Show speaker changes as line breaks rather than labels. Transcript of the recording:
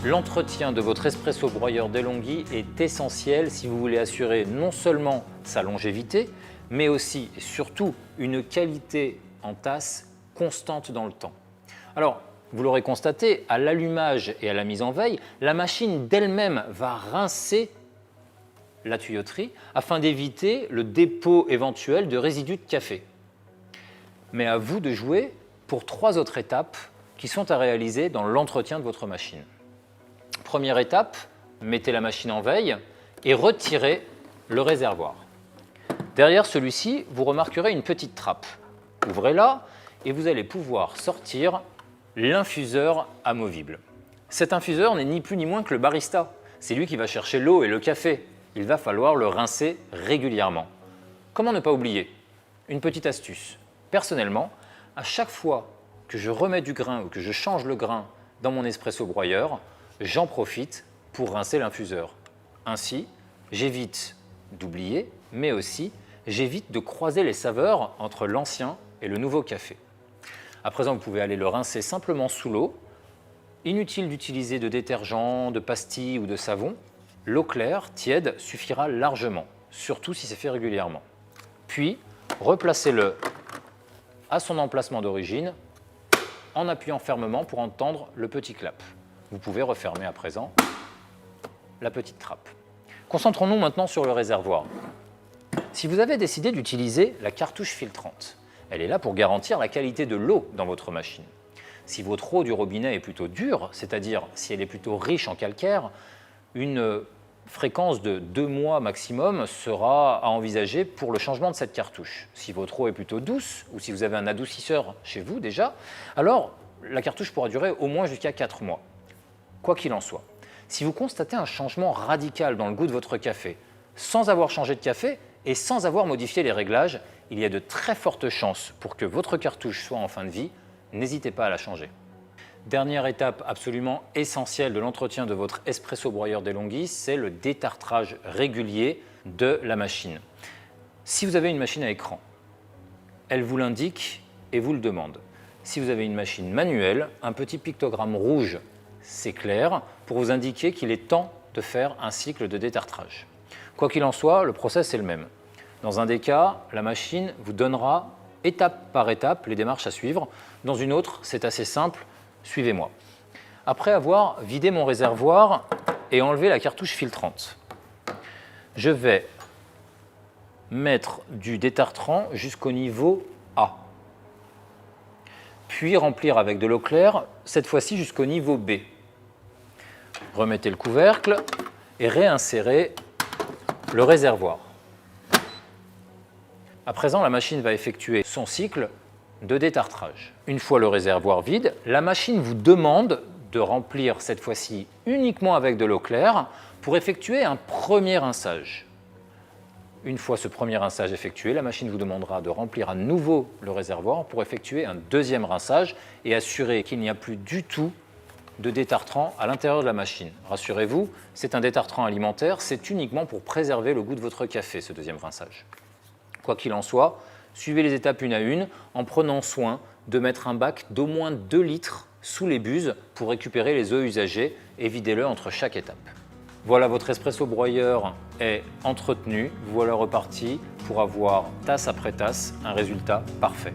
L'entretien de votre espresso broyeur DeLonghi est essentiel si vous voulez assurer non seulement sa longévité, mais aussi et surtout une qualité en tasse constante dans le temps. Alors, vous l'aurez constaté, à l'allumage et à la mise en veille, la machine d'elle-même va rincer la tuyauterie afin d'éviter le dépôt éventuel de résidus de café. Mais à vous de jouer pour 3 autres étapes qui sont à réaliser dans l'entretien de votre machine. Première étape, mettez la machine en veille et retirez le réservoir. Derrière celui-ci, vous remarquerez une petite trappe. Ouvrez-la et vous allez pouvoir sortir l'infuseur amovible. Cet infuseur n'est ni plus ni moins que le barista. C'est lui qui va chercher l'eau et le café. Il va falloir le rincer régulièrement. Comment ne pas oublier? Une petite astuce. Personnellement, à chaque fois que je remets du grain ou que je change le grain dans mon espresso broyeur, j'en profite pour rincer l'infuseur. Ainsi, j'évite d'oublier, mais aussi j'évite de croiser les saveurs entre l'ancien et le nouveau café. À présent, vous pouvez aller le rincer simplement sous l'eau. Inutile d'utiliser de détergent, de pastilles ou de savon. L'eau claire, tiède, suffira largement, surtout si c'est fait régulièrement. Puis, replacez-le à son emplacement d'origine en appuyant fermement pour entendre le petit clap. Vous pouvez refermer à présent la petite trappe. Concentrons-nous maintenant sur le réservoir. Si vous avez décidé d'utiliser la cartouche filtrante, elle est là pour garantir la qualité de l'eau dans votre machine. Si votre eau du robinet est plutôt dure, c'est-à-dire si elle est plutôt riche en calcaire, une fréquence de 2 mois maximum sera à envisager pour le changement de cette cartouche. Si votre eau est plutôt douce ou si vous avez un adoucisseur chez vous déjà, alors la cartouche pourra durer au moins jusqu'à 4 mois. Quoi qu'il en soit, si vous constatez un changement radical dans le goût de votre café, sans avoir changé de café et sans avoir modifié les réglages, il y a de très fortes chances pour que votre cartouche soit en fin de vie. N'hésitez pas à la changer. Dernière étape absolument essentielle de l'entretien de votre espresso broyeur DeLonghi, c'est le détartrage régulier de la machine. Si vous avez une machine à écran, elle vous l'indique et vous le demande. Si vous avez une machine manuelle, un petit pictogramme rouge s'éclaire pour vous indiquer qu'il est temps de faire un cycle de détartrage. Quoi qu'il en soit, le process est le même. Dans un des cas, la machine vous donnera étape par étape les démarches à suivre. Dans une autre, c'est assez simple. Suivez-moi. Après avoir vidé mon réservoir et enlevé la cartouche filtrante, je vais mettre du détartrant jusqu'au niveau A, puis remplir avec de l'eau claire, cette fois-ci jusqu'au niveau B. Remettez le couvercle et réinsérez le réservoir. À présent, la machine va effectuer son cycle de détartrage. Une fois le réservoir vide, la machine vous demande de remplir cette fois-ci uniquement avec de l'eau claire pour effectuer un premier rinçage. Une fois ce premier rinçage effectué, la machine vous demandera de remplir à nouveau le réservoir pour effectuer un deuxième rinçage et assurer qu'il n'y a plus du tout de détartrant à l'intérieur de la machine. Rassurez-vous, c'est un détartrant alimentaire, c'est uniquement pour préserver le goût de votre café, ce deuxième rinçage. Quoi qu'il en soit, suivez les étapes une à une en prenant soin de mettre un bac d'au moins 2 litres sous les buses pour récupérer les eaux usagées et videz-le entre chaque étape. Voilà, votre espresso broyeur est entretenu, voilà reparti pour avoir tasse après tasse un résultat parfait.